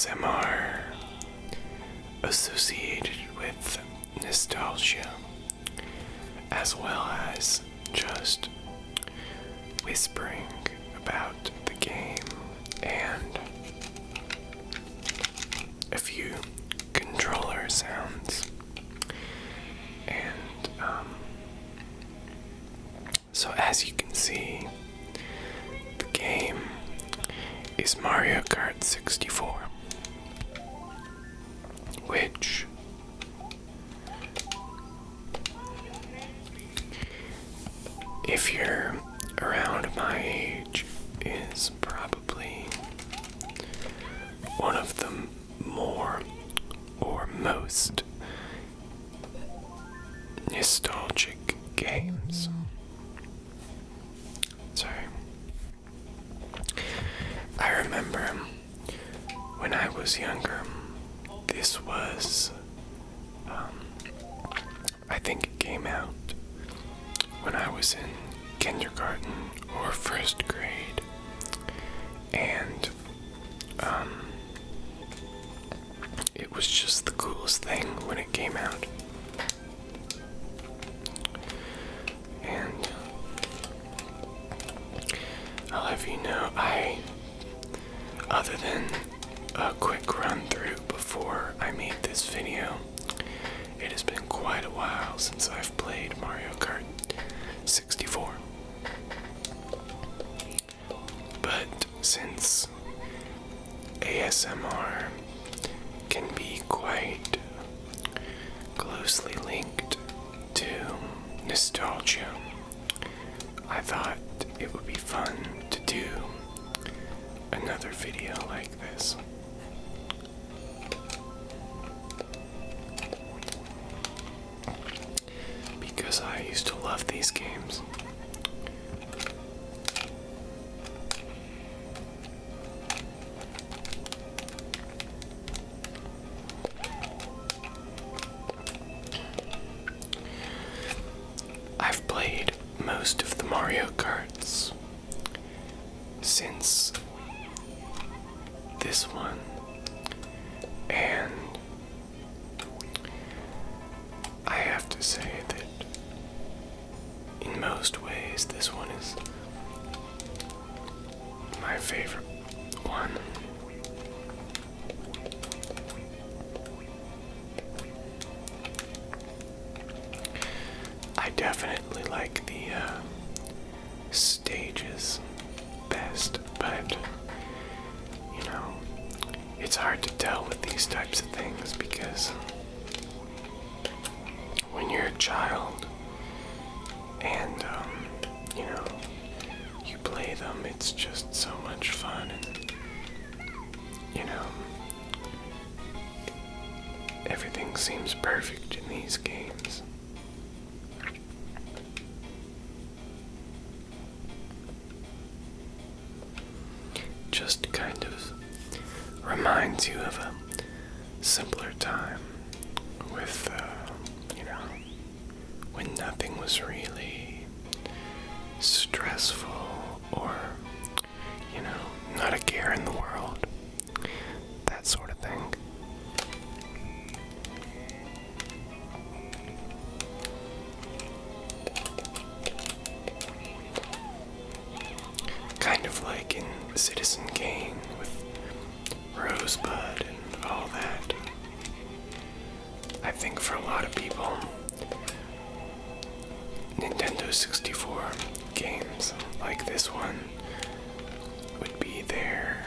ASMR associated with nostalgia, as well as just whispering about the game and a few controller sounds. And so as you can see, the game is Mario Kart 64, which if you're around my age is probably one of the more or most nostalgic games. Sorry. I remember when I was younger, this was, I think it came out when I was in kindergarten or first grade, and it was just the coolest thing when it came out. And I'll have you know, other than a quick run through before I made this video, it has been quite a while since I've played Mario Kart 64. But since ASMR can be quite closely linked to nostalgia, I thought it would be fun to do another video like this. Because I used to love these games. I've played most of the Mario Karts since this one, and I have to say that in most ways this one is my favorite one. I definitely like the stages best, but you know, it's hard to tell with these types of things because when you're a child and you know, you play them, it's just so much fun, and you know, everything seems perfect in these games. Just kind of reminds you of a simpler time with, you know, when nothing was really stressful or, you know, not a care in the world, that sort of thing. Kind of like in Citizen Kane with Rosebud and all that. I think for a lot of people, Nintendo 64 games like this one would be their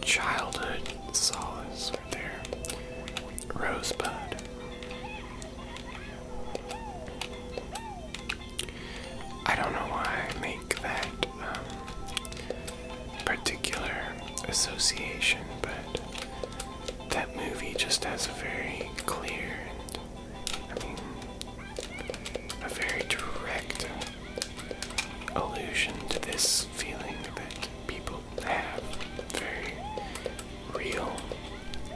childhood solace or their Rosebud. I don't know why I make that particular association, but that movie just has a very clear and, I mean, a very direct allusion to this feeling that people have, very real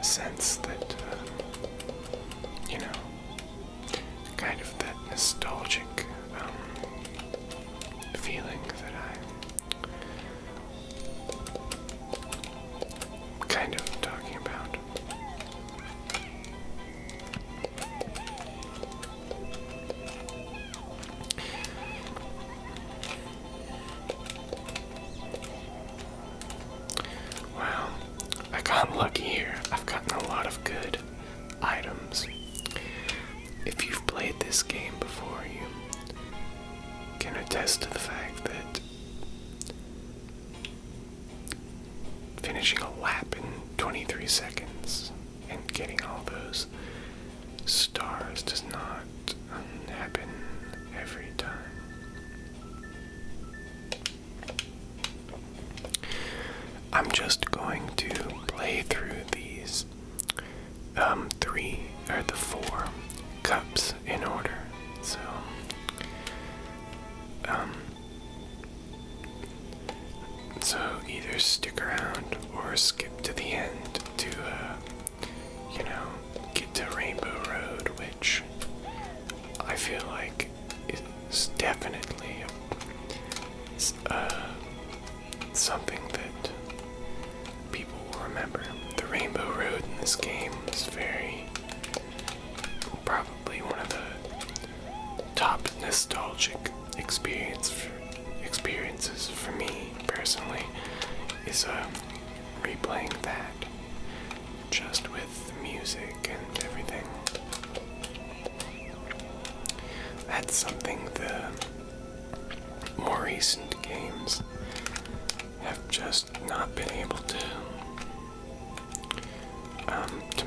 sense that, you know, kind of that nostalgic feeling that I kind of attest to the fact that finishing a lap in 23 seconds and getting all those stars does not happen every time. I'm just going to play through these the 4 cups in order. So either stick around or skip to the end to get to Rainbow Road, which I feel like is definitely something that people will remember. The Rainbow Road in this game is probably one of the top nostalgic experiences for me personally, is replaying that, just with music and everything. That's something the more recent games have just not been able to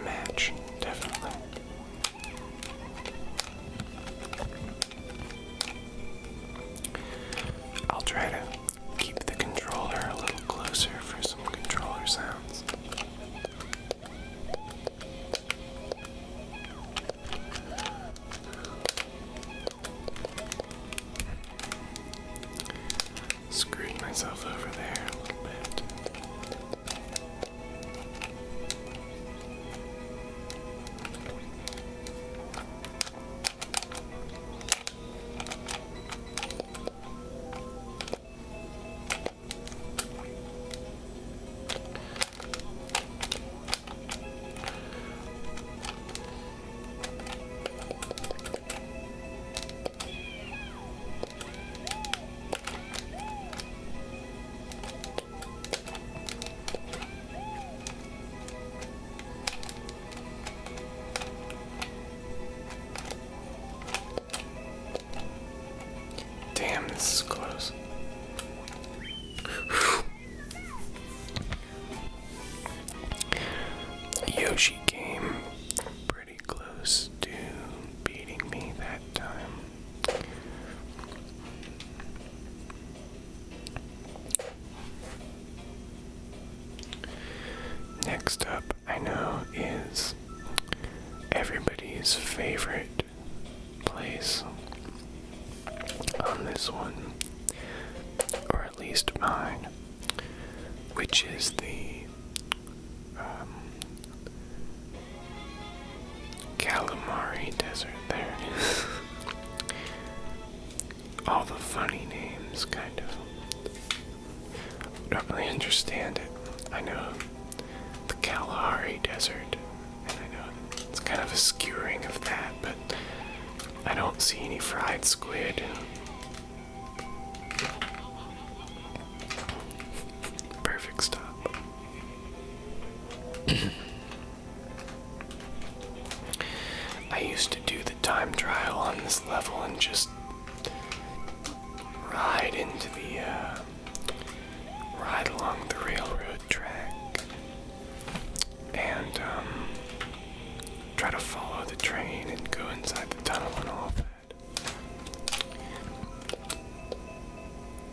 match, definitely. I'll try to keep the controller a little closer for some controller sounds. Screwed myself over there a little bit. Damn, this is close. Yoshi came pretty close to beating me that time. Next up, I know, is everybody's favorite place on this one, or at least mine, which is the Calamari Desert. There it is. All the funny names, kind of. Don't really understand it. I know the Kalahari Desert, and I know it's kind of a skewering of that, but I don't see any fried squid. Perfect stop. I used to do the time trial on this level and just ride along the railroad track and try to follow the train and go inside the tunnel and all of that.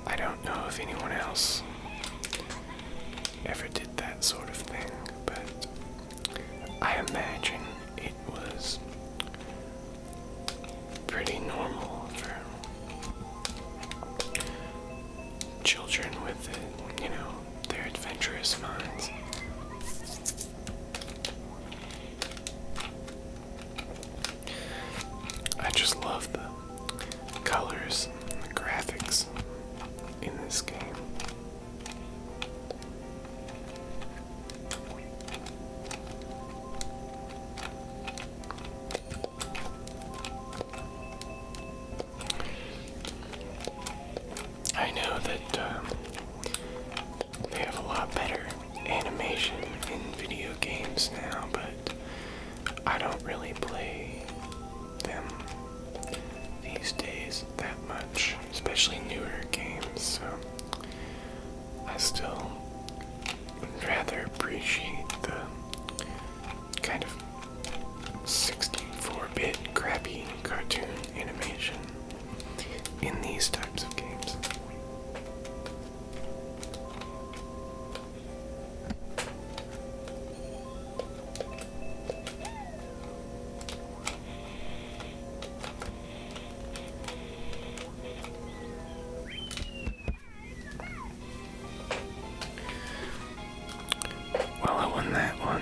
I don't know if anyone else ever did that sort of thing, but I imagine it was pretty normal for children with, their adventurous minds. I just love the colors and the graphics in this game. I know that they have a lot better animation in video games now, but I don't really play them these days that much, especially actually newer games, so I still would rather appreciate the kind of 64-bit crappy cartoon animation in these types of games. Well, I won that one.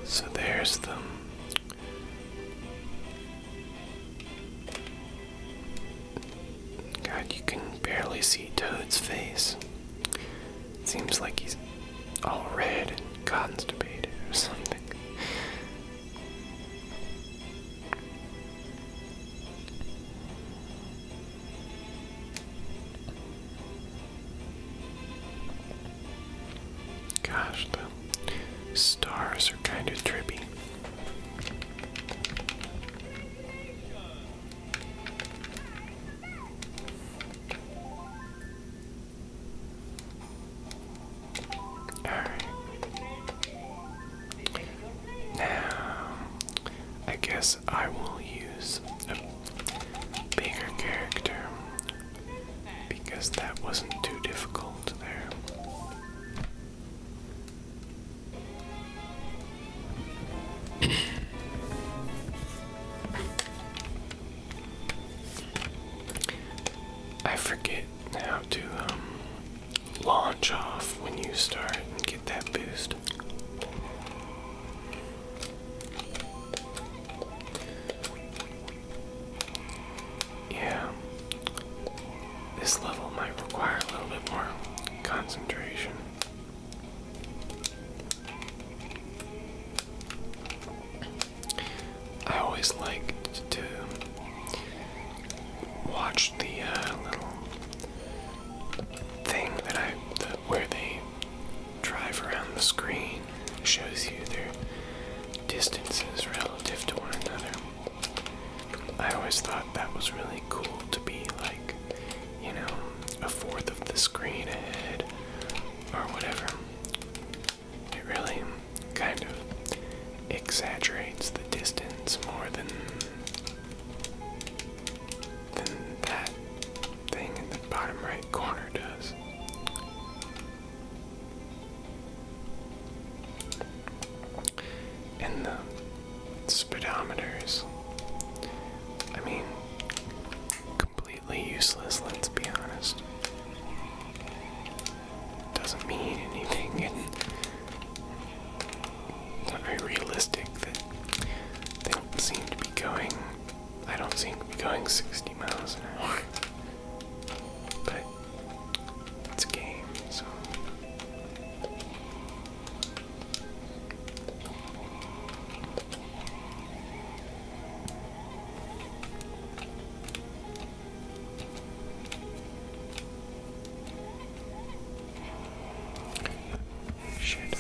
So there's them. God, you can barely see Toad's face. It seems like he's all red and constipated or something. Gosh, the stars are kind of trippy. Alright. Now, I guess I will use a bigger character because that wasn't too difficult there. I forget how to launch off when you start and get that boost. Yeah, this level might require a little bit more concentration. I always liked to watch the little thing where they drive around the screen. It shows you their distances relative to one another. I always thought that was really cool to be like, you know, a fourth of the screen ahead or whatever. It really kind of exaggerates the distance more than that thing in the bottom right corner does. And the speedometers, I mean, completely useless, let's be honest. Doesn't mean anything, and it's not very realistic that they don't seem to be going, I don't seem to be going 60 miles an hour. But it's a game, so. Shit.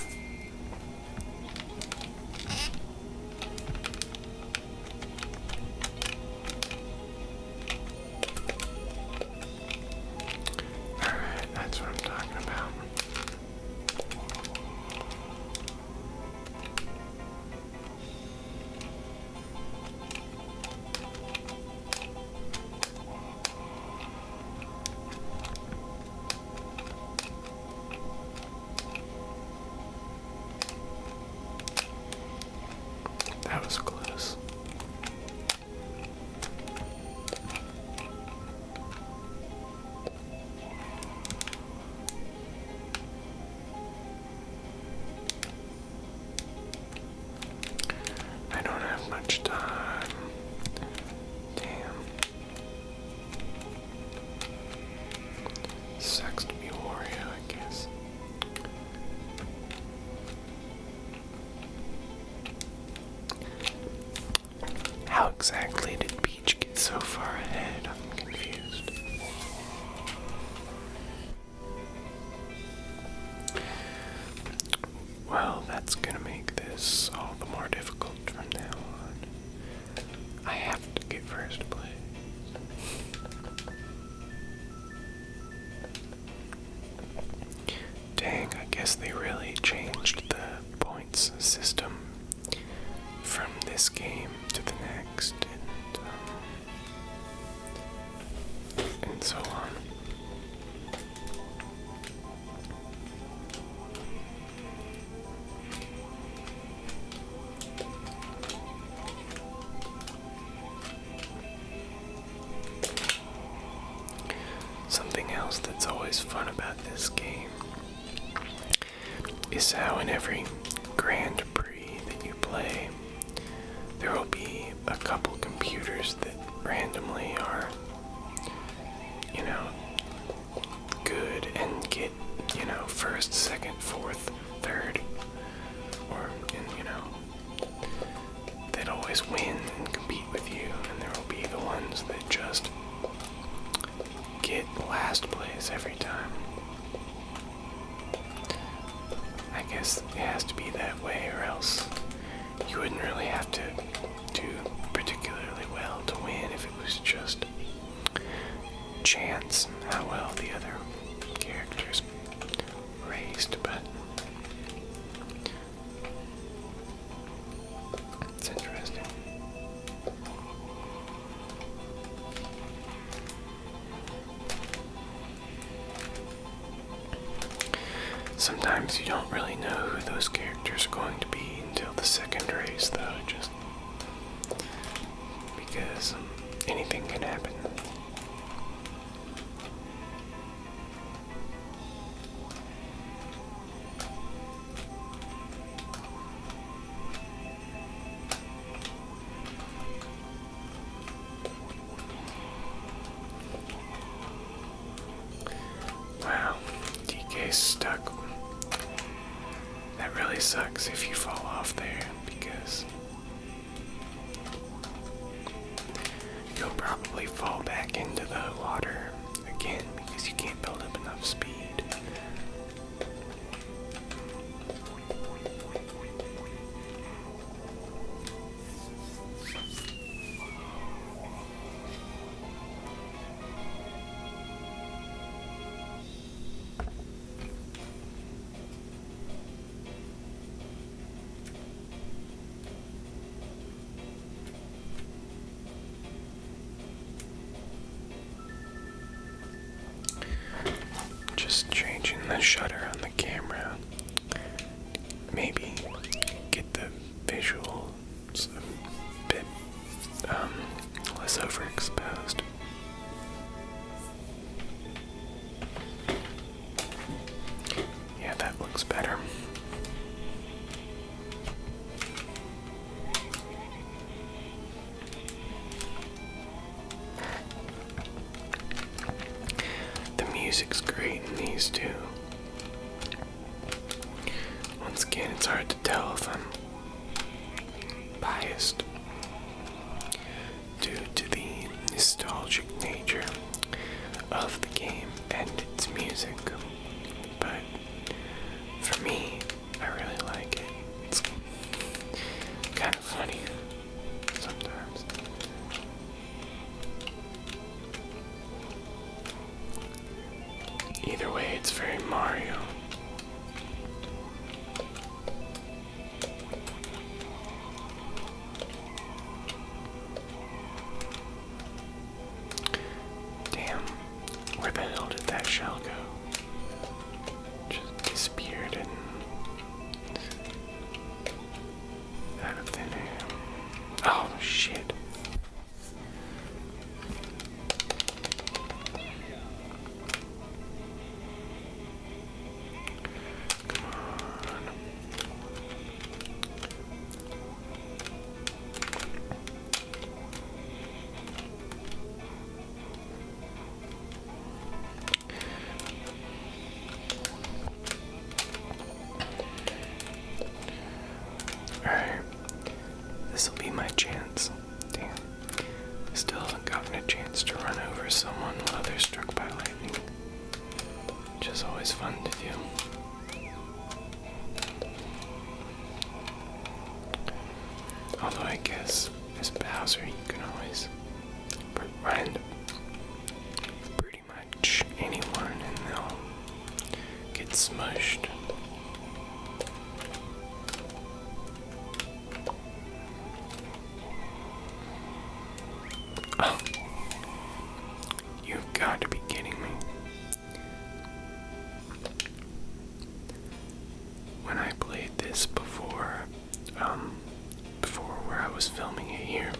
How exactly did Peach get so far ahead? I'm confused. Well, that's gonna make this all the more difficult from now on. I have to get first place. Dang, I guess they really changed the points system from this game to the next, and so on. Something else that's always fun about this game is how in every Grand Prix that you play, there will be a couple computers that randomly are, good and get, first, second, fourth, third, or, they'd always win and compete with you, and there will be the ones that just get last place every time. I guess it has to be that way, or else you wouldn't really have to do particularly well to win if it was just chance how well the other characters raced, but it's interesting. Sometimes you don't really know who those characters are going to be until the second race, though, just because anything can happen. Wow, DK's stuck. That really sucks if you fall off there, because you'll probably fall back into the water again because you can't build up enough speed. Just changing the shutter on the camera. Maybe get the visuals a bit less overexposed. Yeah, that looks better. Music's great in these two. Once again, it's hard to tell if I'm biased due to the nostalgic nature of the game and its music, but for me, I really like it. It's kind of funny sometimes. Either way, it's very Mario. chance to run over someone while they're struck by lightning, which is always fun to do. Although I guess as Bowser you can always run into pretty much anyone and they'll get smushed. Oh, you've got to be kidding me. When I played this before where I was filming it here,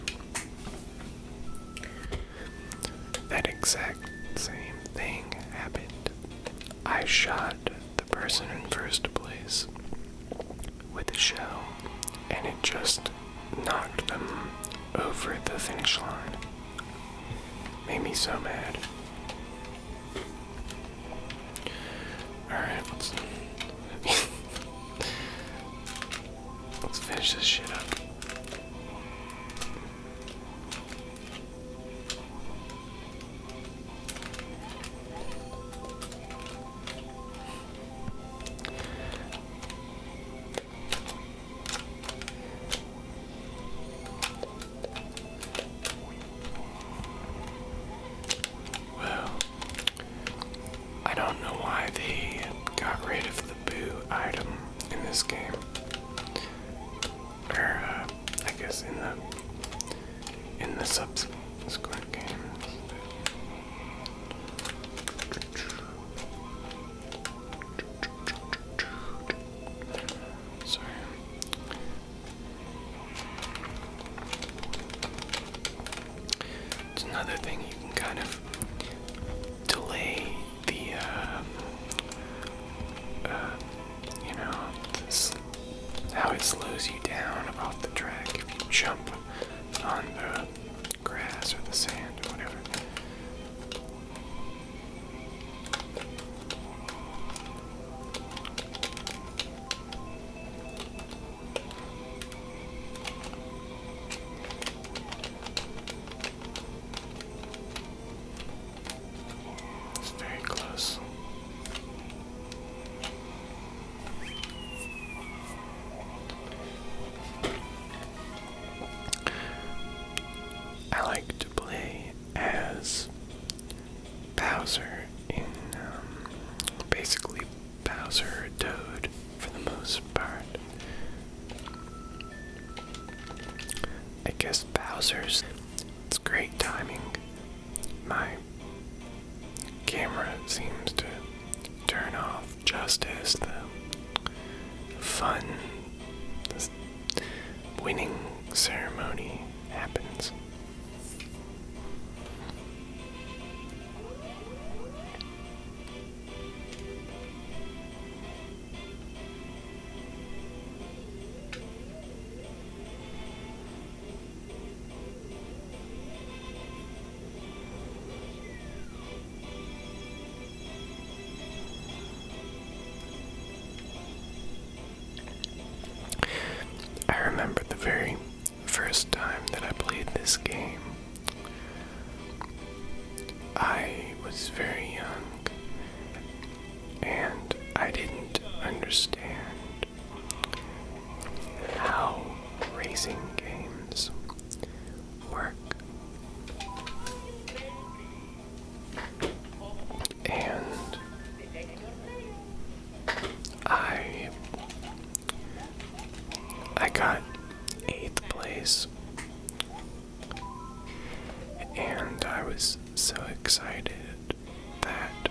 that exact same thing happened. I shot the person in first place with a shell, and it just knocked them over the finish line. Made me so mad. Alright, let's finish this shit up. Well, I don't know why they got rid of the boo item in this game. Or, I guess in the subsequent games. Sorry. It's another thing you can kind of delay the, you know, how it slows you down off the track if you jump on the grass or the sand or whatever. It's very close. I like to play as Bowser in, basically Bowser or Toad for the most part. I guess Bowser's, it's great timing. My camera seems to turn off just as the fun winning ceremony happens. I remember the very first time that I played this game. I was very young, and I didn't understand how racing games work. And I got 8th place, and I was so excited that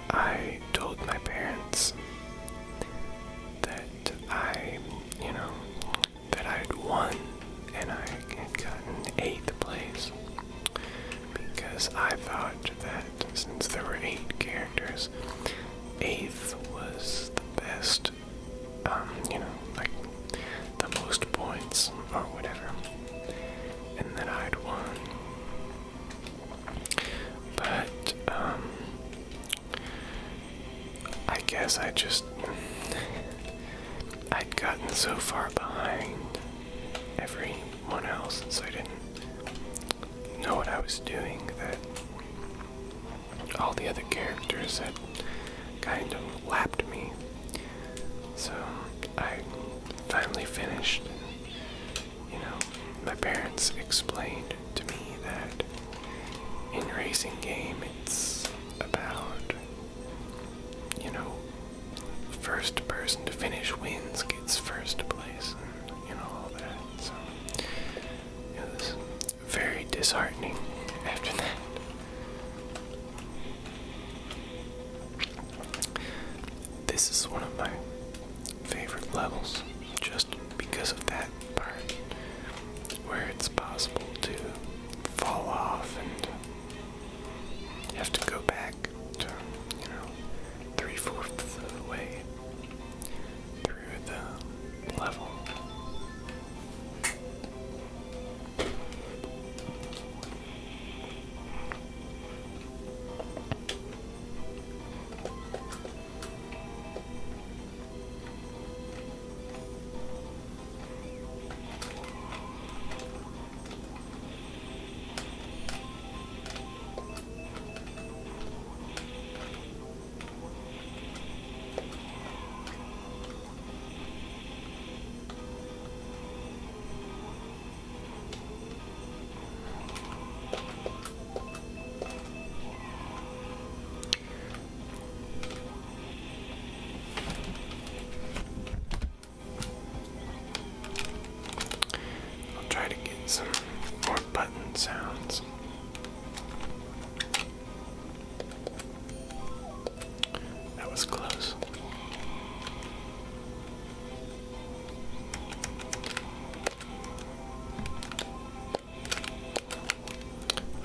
I told my parents that that I had won and I had gotten 8th place, because I thought that since there were 8 characters, 8th was the best, like the most points or whatever, and that I'd won. But, I guess I'd gotten so far behind everyone else, so I didn't know what I was doing that all the other characters had kind of lapped me. So I finally finished. You know, my parents explained to me that in racing game it's about, you know, first person to finish wins, gets first place, and you know, all that. So it was very disheartening after that. This is one of my favorite levels, just because of that part, where it's possible to fall off and you have to go back to, you know, 3/4 of the way through the level. Try to get some more button sounds. That was close.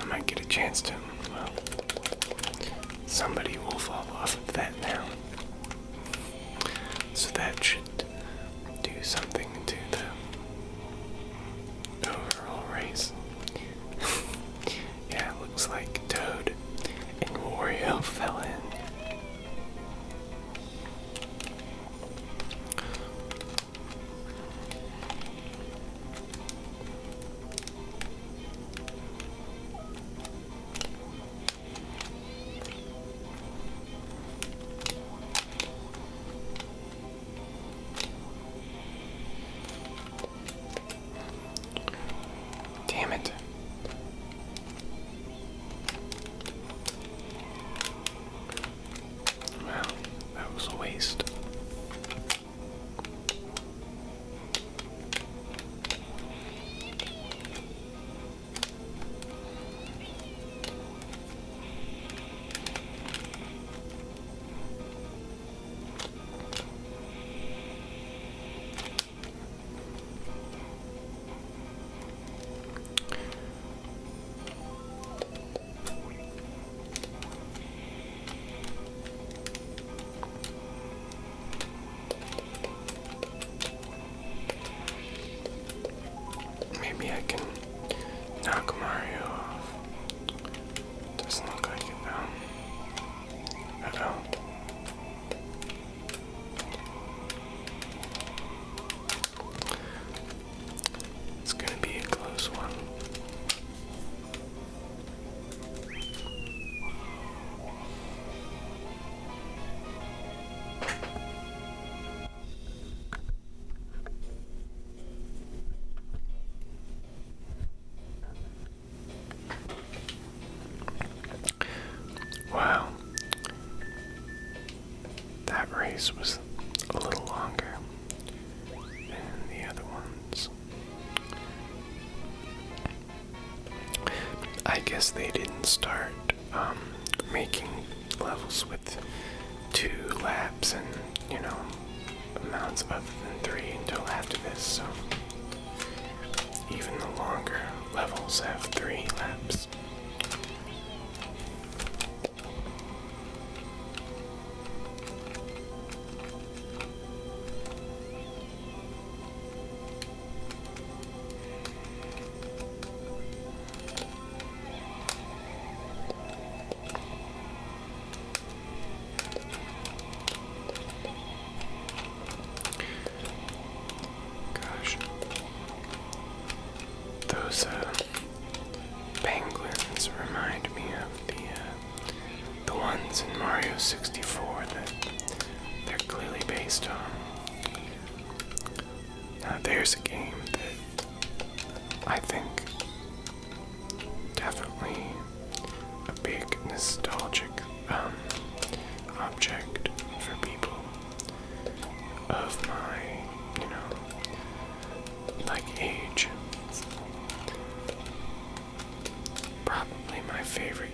I might get a chance to, well, somebody will fall off of that now. So that should do something to the overall race. Yeah, it looks like Toad and Wario fell in. Damn it. Well, that was a waste. Maybe I can knock Mario off. Doesn't look like it though. Uh-oh. It's gonna be a close one. Wow. That race was a little longer than the other ones. I guess they didn't start making levels with 2 laps and, you know, amounts other than 3 until after this, so even the longer levels have 3 laps. Those penguins Mario 64 that they're clearly based on. Now there's a game that I think definitely a big nostalgic object for people of my, like age. Probably my favorite,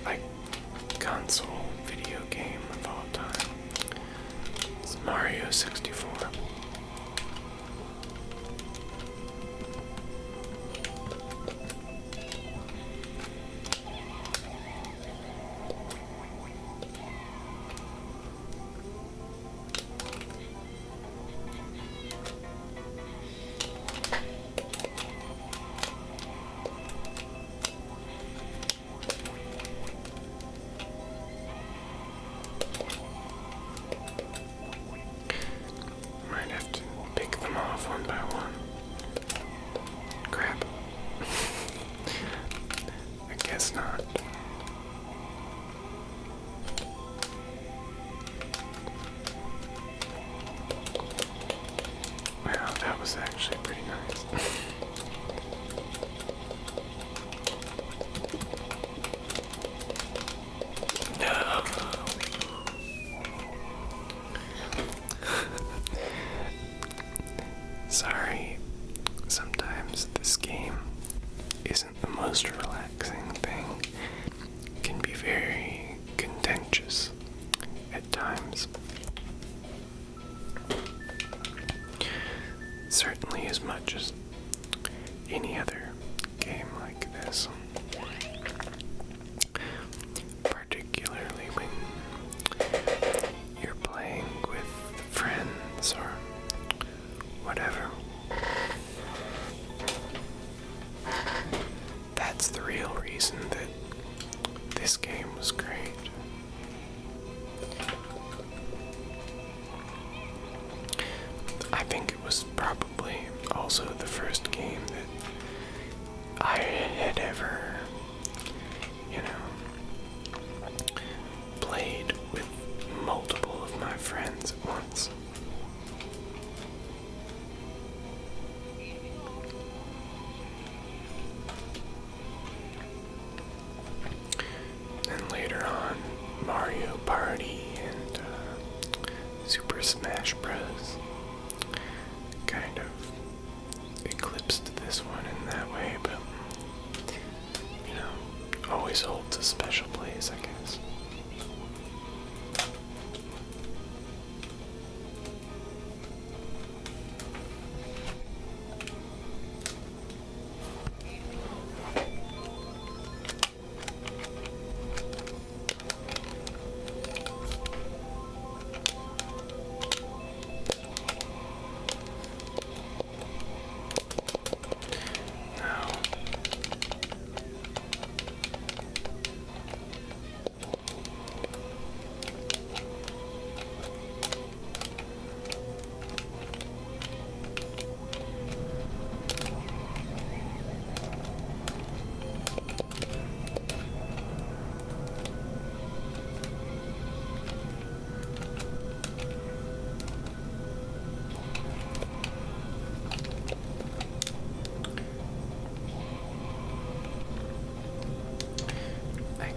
like, console video game of all time. It's Mario 64. Might have to pick them off one by one. Crap. I guess not. Wow, that was actually pretty nice. No. Sorry, sometimes this game isn't the most relaxing thing. It can be very contentious at times. Certainly as much as any other game like this. Particularly when you're playing with friends or whatever. That's the real reason that this game was great. I think it was probably also the first game that I had ever, played with multiple of my friends at once. And later on, Mario Party and Super Smash Bros. Kind of eclipsed this one in that way, but, always holds a special place, I guess.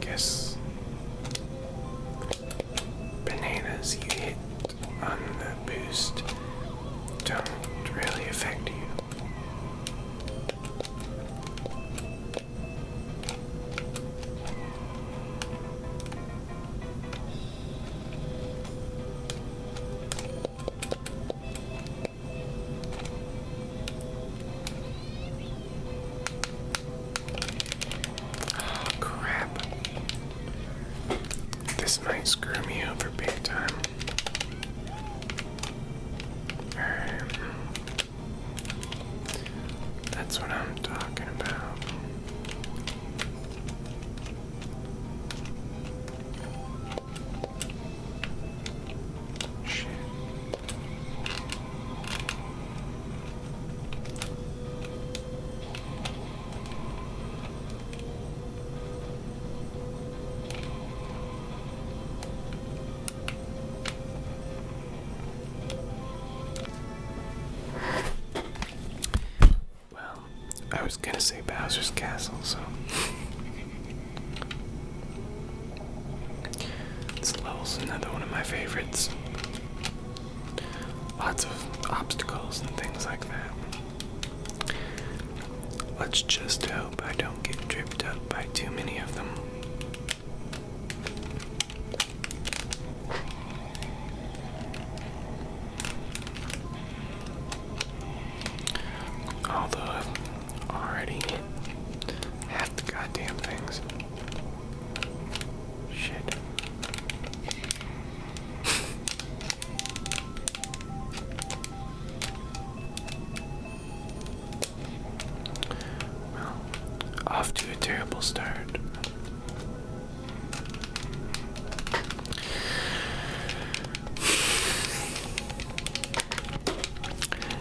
Guess bananas you hit on the boost don't really affect you. This might screw me over big time. That's what I'm talking about. Shit. I was gonna say Bowser's Castle, so. This level's another one of my favorites. Lots of obstacles and things like that. Let's just hope I don't get tripped up by too many of them. Although I've already hit half the goddamn things. Shit. Well, off to a terrible start.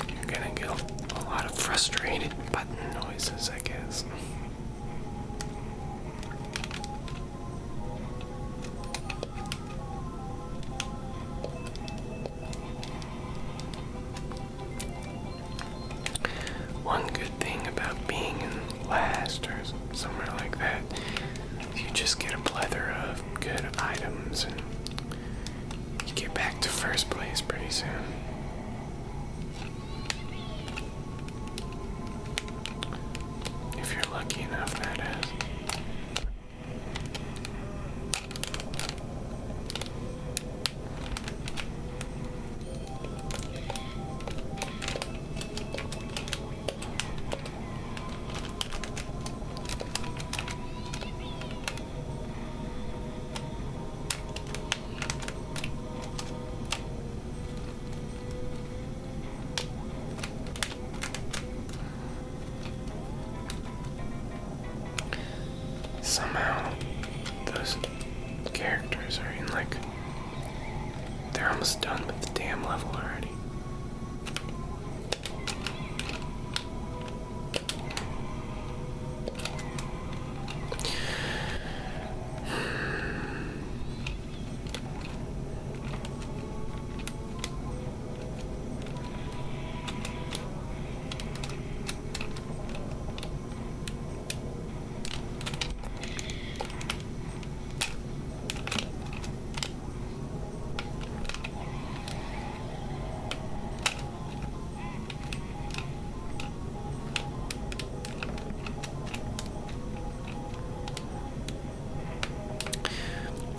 You're gonna get a lot of frustrated button noises, I guess. One good thing about being in last or somewhere like that is you just get a plethora of good items and you get back to first place pretty soon. If you're lucky enough, that is. Somehow, those characters are in like, they're almost done with the damn level already.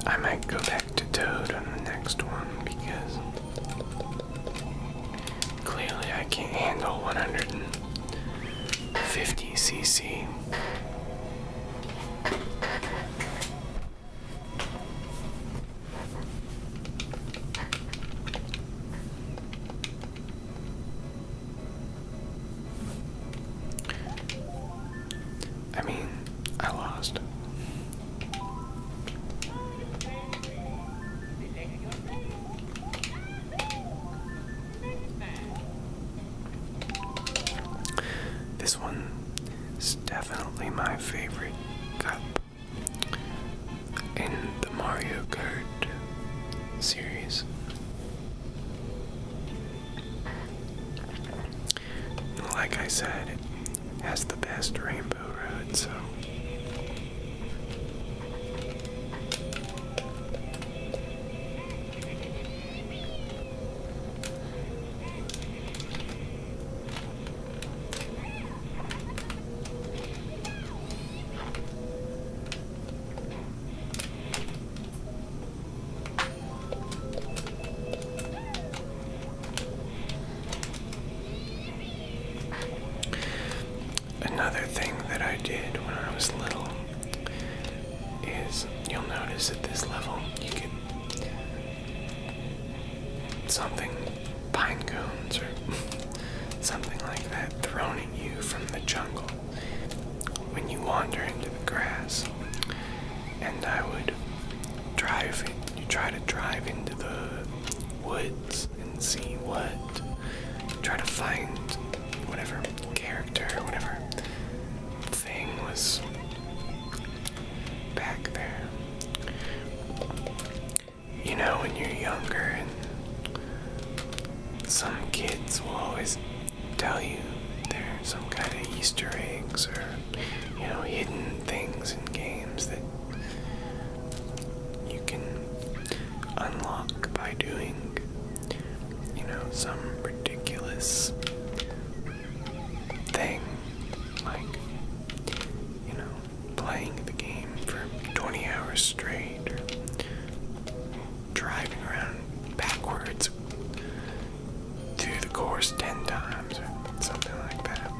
I might go back to Toad on the next one because clearly I can't handle 150cc. I mean, I lost. This one is definitely my favorite cup in the Mario Kart series. Like I said, it has the best rainbow road, so another thing that I did when I was little is you'll notice at this level you get something, pine cones or something like that thrown at you from the jungle when you wander into the grass. And I would try to drive into the woods and see try to find whatever character, whatever thing was back there. You know, when you're younger and some kids will always tell you they're some kind of Easter eggs or, hidden things in games that you can unlock by doing, some ridiculous thing, like, playing the game for 20 hours straight, or driving around backwards through the course 10 times, or something like that.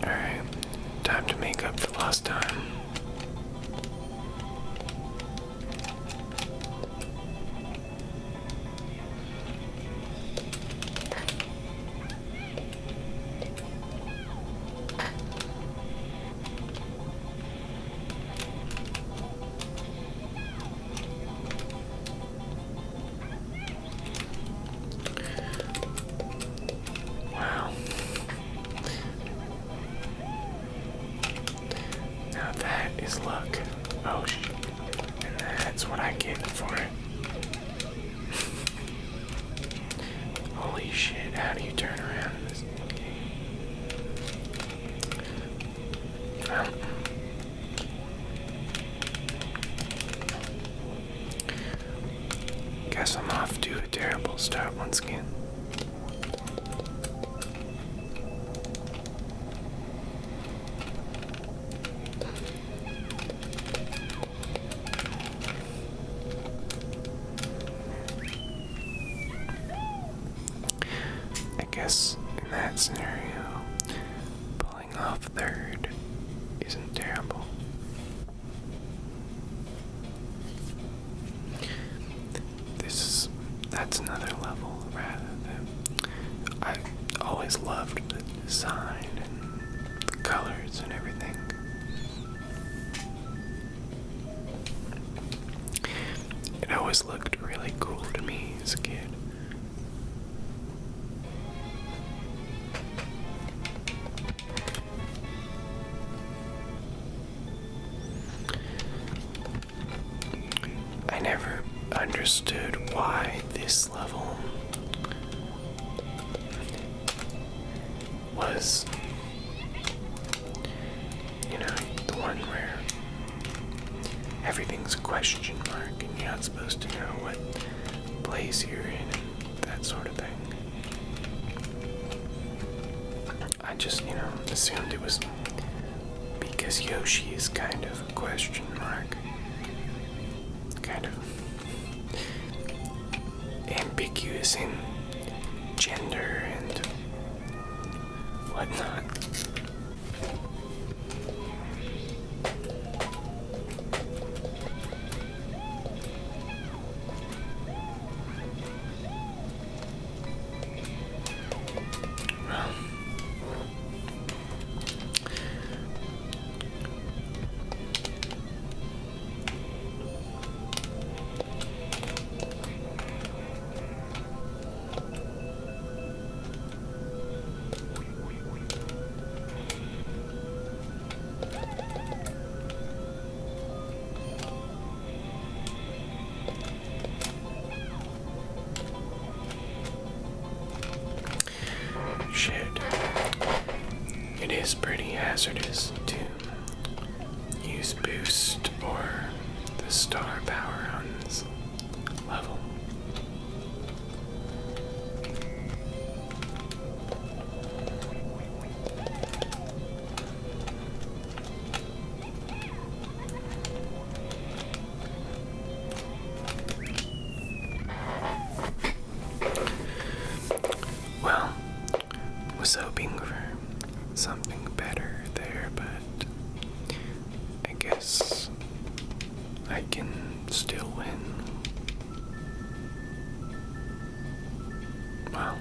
Alright, time to make up for lost time. Wow. Now that is luck. Oh shit. And that's what I get for it. Holy shit, how do you turn around in this game? Well, guess I'm off to a terrible start once again. I guess in that scenario, pulling off third isn't terrible. That's another level, rather, that I always loved the design and the colors and everything. It always looked really cool to me as a kid. I never understood why this level was, the one where everything's a question mark and you're not supposed to know what place you're in and that sort of thing. I just, assumed it was because Yoshi is kind of a question mark. Kind of ambiguous in gender and whatnot. Well, shit. It is pretty hazardous to use boost or the star power on this level. Well, was hoping for something better there, but I guess I can still win. Well,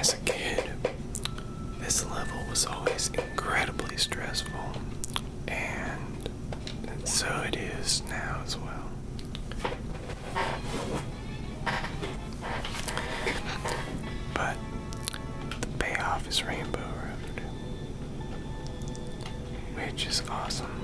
As a kid, this level was always incredibly stressful, and so it is now as well. But the payoff is Rainbow Road, which is awesome.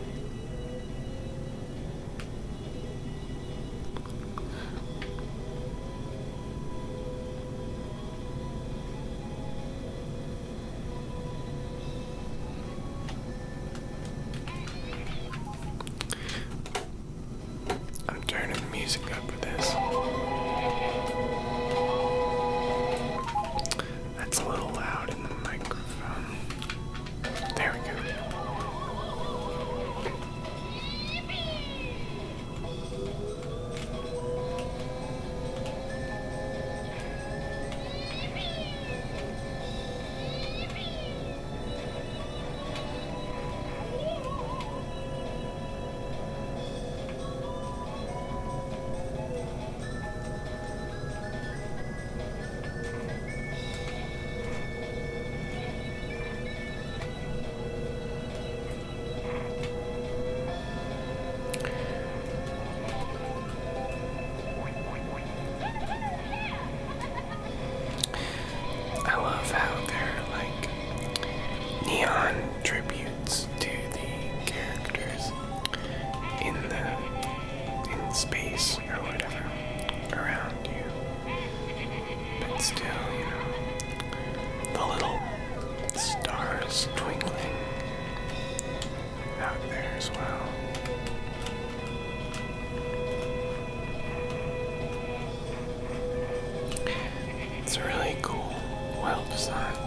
I'm turning the music up for this. That's a little loud in the microphone. There we go. I love how they're like neon tributes to the characters in space or whatever around you. But still, the little stars twinkling out there as well. It's a really cool, well-designed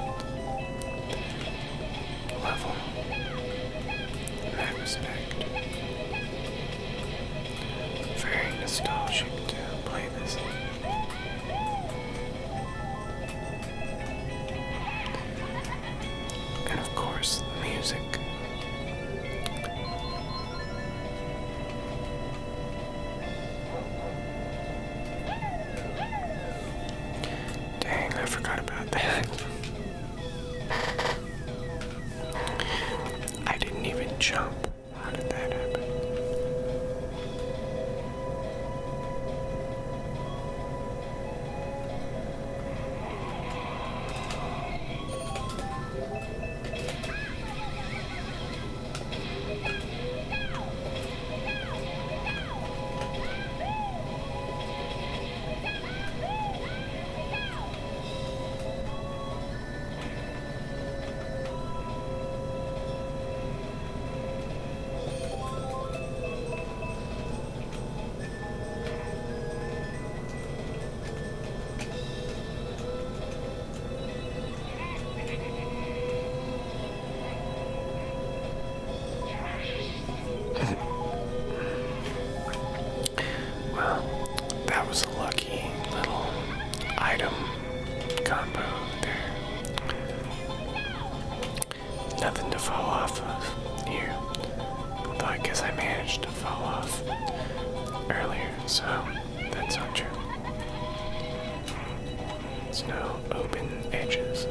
level in that respect. Very nostalgic to play this. And of course, the music. Dang, I forgot about that. I didn't even jump. How did that happen? Well, that was a lucky little item combo there. Nothing to fall off of here. Although I guess I managed to fall off earlier, so that's not true. There's no open edges,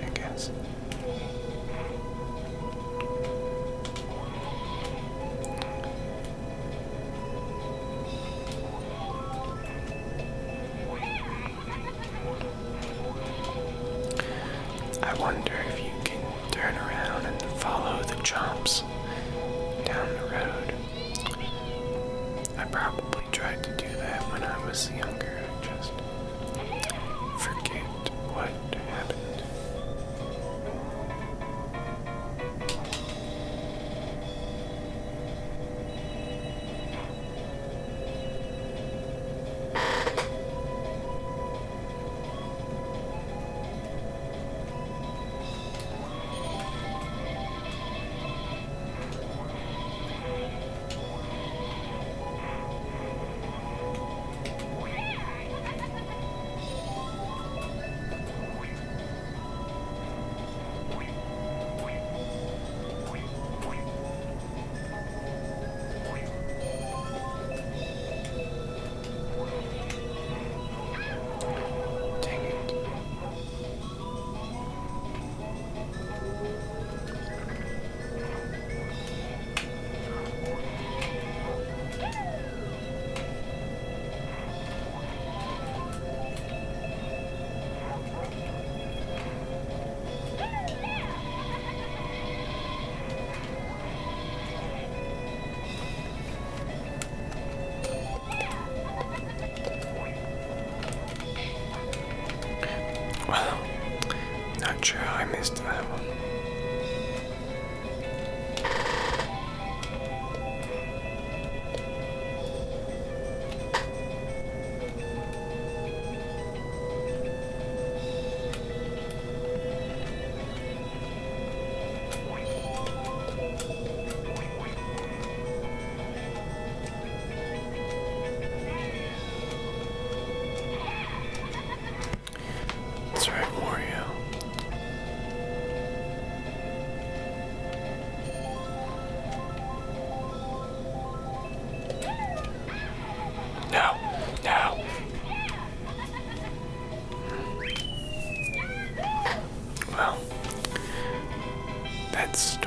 I guess. I wonder if you can turn around and follow the chomps down the road. I probably tried to do that when I was younger. I just forget what happened. not sure how I missed that one. That's right, Wario. No, no. Well, that's